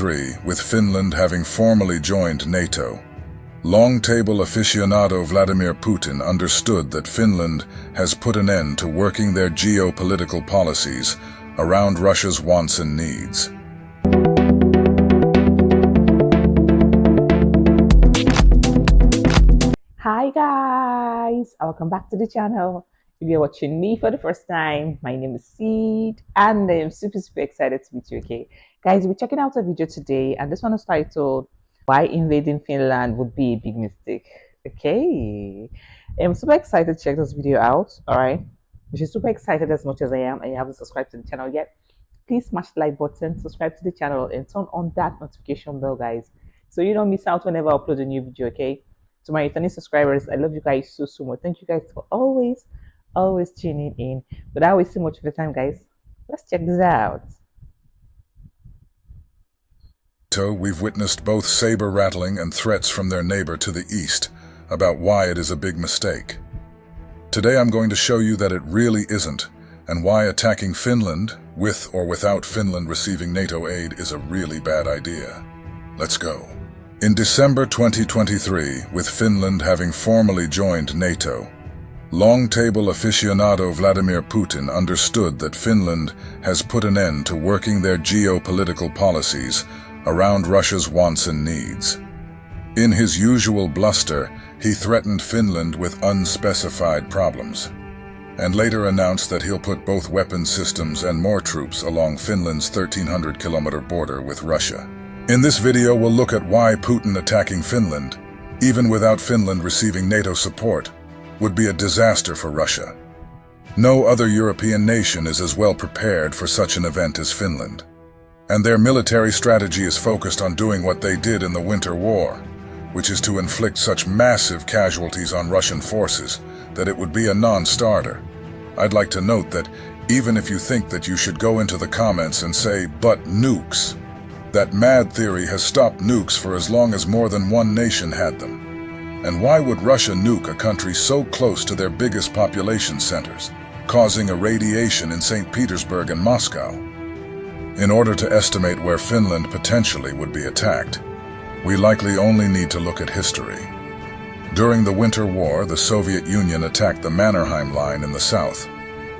with Finland having formally joined NATO. Long table aficionado Vladimir Putin understood that Finland has put an end to working their geopolitical policies around Russia's wants and needs. Hi guys, welcome back to the channel. If you're watching me for the first time, my name is Seed and I am super excited to meet you. Okay guys, we're checking out a video today and this one is titled Why Invading Finland Would Be a Big Mistake. Okay, I'm super excited to check this video out. All right, if you're super excited as much as I am and you haven't subscribed to the channel yet, please smash the like button, subscribe to the channel and turn on that notification bell, guys, so you don't miss out whenever I upload a new video. Okay, to my returning subscribers, I love you guys so much. Thank you guys for always tuning in. Without wasting much of your time, guys, let's check this out. We've witnessed both saber rattling and threats from their neighbor to the east about why it is a big mistake. Today I'm going to show you that it really isn't, and why attacking Finland, with or without Finland receiving NATO aid, is a really bad idea. Let's go. In December 2023, with Finland having formally joined NATO, long table aficionado Vladimir Putin understood that Finland has put an end to working their geopolitical policies around Russia's wants and needs. In his usual bluster, he threatened Finland with unspecified problems, and later announced that he'll put both weapon systems and more troops along Finland's 1,300-kilometer border with Russia. In this video, we'll look at why Putin attacking Finland, even without Finland receiving NATO support, would be a disaster for Russia. No other European nation is as well prepared for such an event as Finland, and their military strategy is focused on doing what they did in the Winter War, which is to inflict such massive casualties on Russian forces that it would be a non-starter. I'd like to note that even if you think that you should go into the comments and say, "but nukes," that mad theory has stopped nukes for as long as more than one nation had them. And why would Russia nuke a country so close to their biggest population centers, causing irradiation in St. Petersburg and Moscow? In order to estimate where Finland potentially would be attacked, we likely only need to look at history. During the Winter War, the Soviet Union attacked the Mannerheim Line in the south,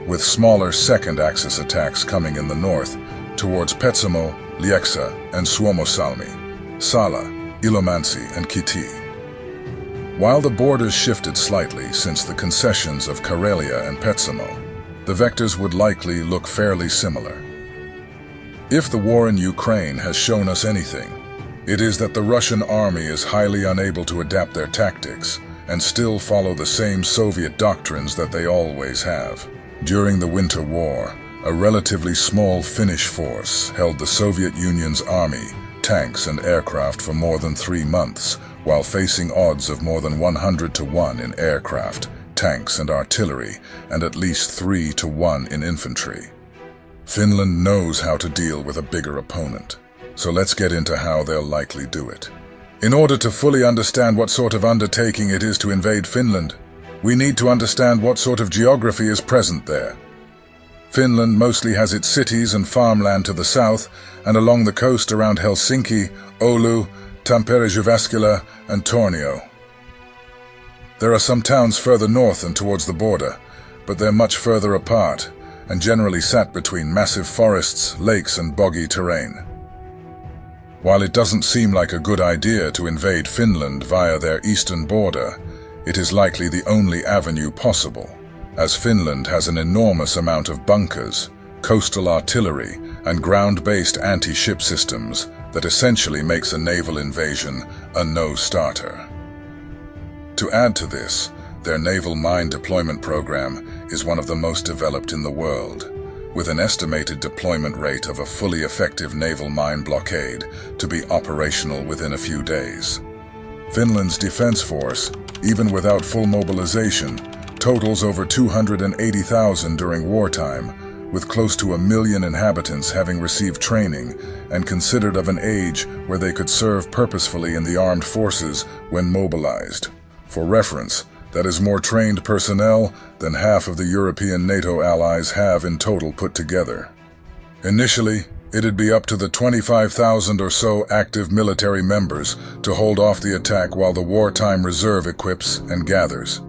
with smaller second-axis attacks coming in the north towards Petsamo, 𝐋𝐈𝐊𝐄 and Suomussalmi, Sala, Ilomantsi and Kiti. While the borders shifted slightly since the concessions of Karelia and Petsamo, the vectors would likely look fairly similar. If the war in Ukraine has shown us anything, it is that the Russian army is highly unable to adapt their tactics and still follow the same Soviet doctrines that they always have. During the Winter War, a relatively small Finnish force held the Soviet Union's army, tanks and aircraft for more than 3 months, while facing odds of more than 100 to 1 in aircraft, tanks and artillery, and at least 3 to 1 in infantry. Finland knows how to deal with a bigger opponent, so let's get into how they'll likely do it. In order to fully understand what sort of undertaking it is to invade Finland, we need to understand what sort of geography is present there. Finland mostly has its cities and farmland to the south and along the coast around Helsinki, Oulu, Tampere, Jyväskylä, and Tornio. There are some towns further north and towards the border, but they're much further apart and generally sat between massive forests, lakes, and boggy terrain. While it doesn't seem like a good idea to invade Finland via their eastern border, it is likely the only avenue possible, as Finland has an enormous amount of bunkers, coastal artillery, and ground-based anti-ship systems that essentially makes a naval invasion a no-starter. To add to this, their naval mine deployment program is one of the most developed in the world, with an estimated deployment rate of a fully effective naval mine blockade to be operational within a few days. Finland's defense force, even without full mobilization, totals over 280,000 during wartime, with close to 1 million inhabitants having received training and considered of an age where they could serve purposefully in the armed forces when mobilized. For reference, that is more trained personnel than half of the European NATO allies have in total put together. Initially, It'd be up to the 25,000 or so active military members to hold off the attack while the wartime reserve equips and gathers.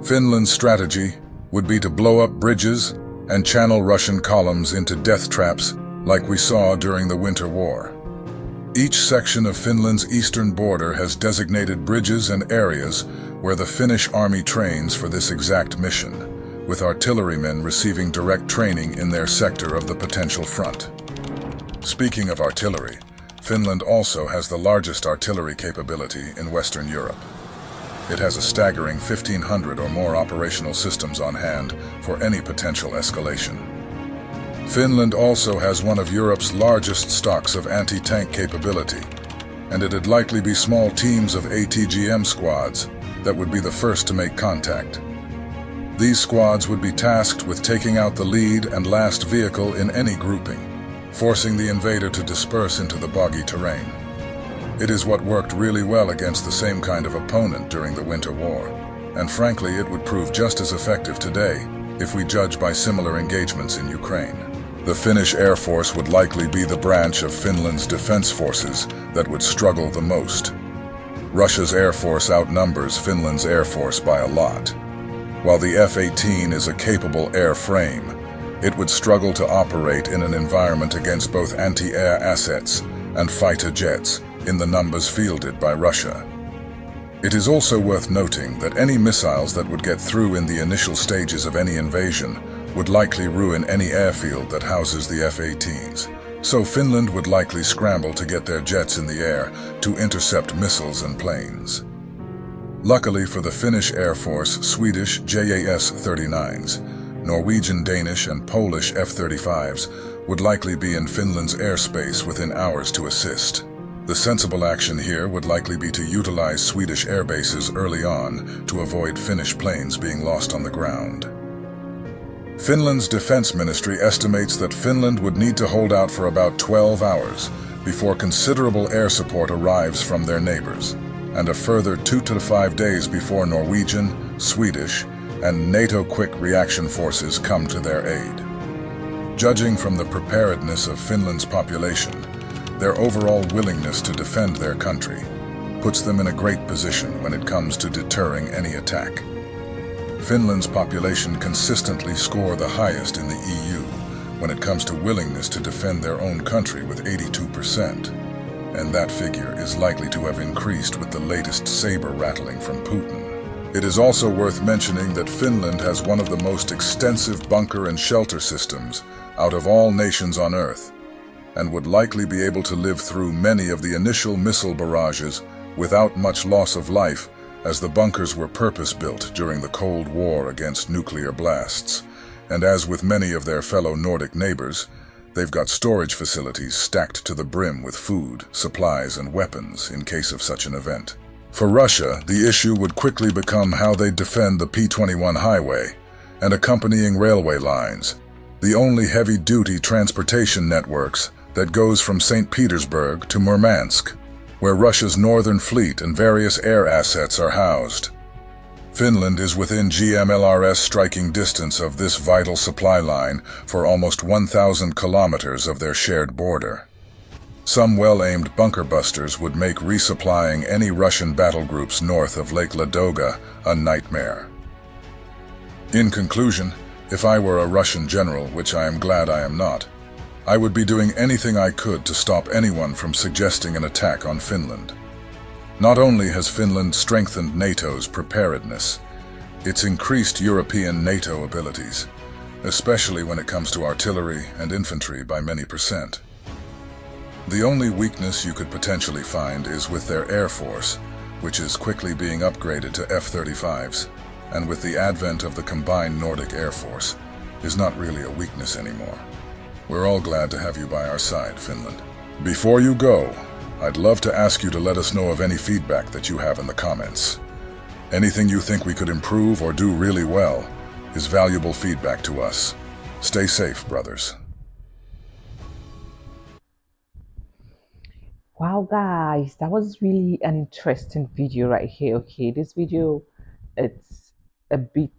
Finland's strategy would be to blow up bridges and channel Russian columns into death traps like we saw during the Winter War. Each section of Finland's eastern border has designated bridges and areas where the Finnish army trains for this exact mission, with artillerymen receiving direct training in their sector of the potential front. Speaking of artillery, Finland also has the largest artillery capability in Western Europe. It has a staggering 1,500 or more operational systems on hand for any potential escalation. Finland also has one of Europe's largest stocks of anti-tank capability, and it'd likely be small teams of ATGM squads that would be the first to make contact. These squads would be tasked with taking out the lead and last vehicle in any grouping, forcing the invader to disperse into the boggy terrain. It is what worked really well against the same kind of opponent during the Winter War, and frankly it would prove just as effective today if we judge by similar engagements in Ukraine. The Finnish Air Force would likely be the branch of Finland's defense forces that would struggle the most. Russia's Air Force outnumbers Finland's Air Force by a lot. While the F-18 is a capable airframe, it would struggle to operate in an environment against both anti-air assets and fighter jets in the numbers fielded by Russia. It is also worth noting that any missiles that would get through in the initial stages of any invasion would likely ruin any airfield that houses the F-18s, so Finland would likely scramble to get their jets in the air to intercept missiles and planes. Luckily for the Finnish Air Force, Swedish JAS-39s, Norwegian, Danish, and Polish F-35s would likely be in Finland's airspace within hours to assist. The sensible action here would likely be to utilize Swedish air bases early on to avoid Finnish planes being lost on the ground. Finland's defense ministry estimates that Finland would need to hold out for about 12 hours before considerable air support arrives from their neighbors, and a further 2 to 5 days before Norwegian, Swedish, and NATO quick reaction forces come to their aid. Judging from the preparedness of Finland's population, their overall willingness to defend their country puts them in a great position when it comes to deterring any attack. Finland's population consistently score the highest in the EU when it comes to willingness to defend their own country with 82%, and that figure is likely to have increased with the latest saber rattling from Putin. It is also worth mentioning that Finland has one of the most extensive bunker and shelter systems out of all nations on Earth, and would likely be able to live through many of the initial missile barrages without much loss of life, as the bunkers were purpose-built during the Cold War against nuclear blasts, and as with many of their fellow Nordic neighbors, they've got storage facilities stacked to the brim with food, supplies, and weapons in case of such an event. For Russia, the issue would quickly become how they defend the P-21 highway and accompanying railway lines, the only heavy-duty transportation networks that goes from St. Petersburg to Murmansk, where Russia's northern fleet and various air assets are housed. Finland is within GMLRS striking distance of this vital supply line for almost 1,000 kilometers of their shared border. Some well-aimed bunker busters would make resupplying any Russian battle groups north of Lake Ladoga a nightmare. In conclusion, if I were a Russian general, which I am glad I am not, I would be doing anything I could to stop anyone from suggesting an attack on Finland. Not only has Finland strengthened NATO's preparedness, it's increased European NATO abilities, especially when it comes to artillery and infantry by many percent. The only weakness you could potentially find is with their Air Force, which is quickly being upgraded to F-35s, and with the advent of the combined Nordic Air Force, is not really a weakness anymore. We're all glad to have you by our side, Finland. Before you go, I'd love to ask you to let us know of any feedback that you have in the comments. Anything you think we could improve or do really well is valuable feedback to us. Stay safe, brothers. Wow, guys, that was really an interesting video right here. Okay, this video, it's a bit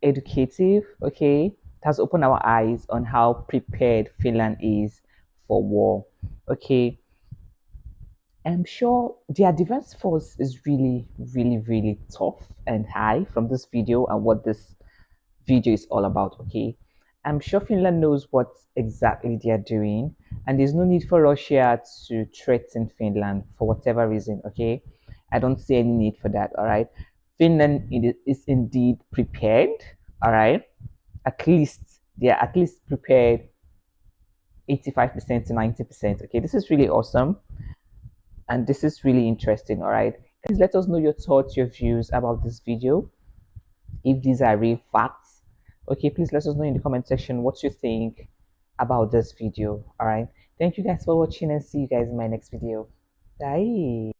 educative. Okay, It has opened our eyes on how prepared Finland is for war. Okay, I'm sure their defense force is really tough and high from this video and what this video is all about. Okay, I'm sure Finland knows what exactly they are doing, and there's no need for Russia to threaten Finland for whatever reason. Okay, I don't see any need for that. All right, Finland is indeed prepared. All right, at least they are at least prepared 85% to 90%. Okay, this is really awesome and this is really interesting. All right, please let us know your thoughts, your views about this video, if these are real facts. Okay, please let us know in the comment section what you think about this video. All right, thank you guys for watching and see you guys in my next video. Bye.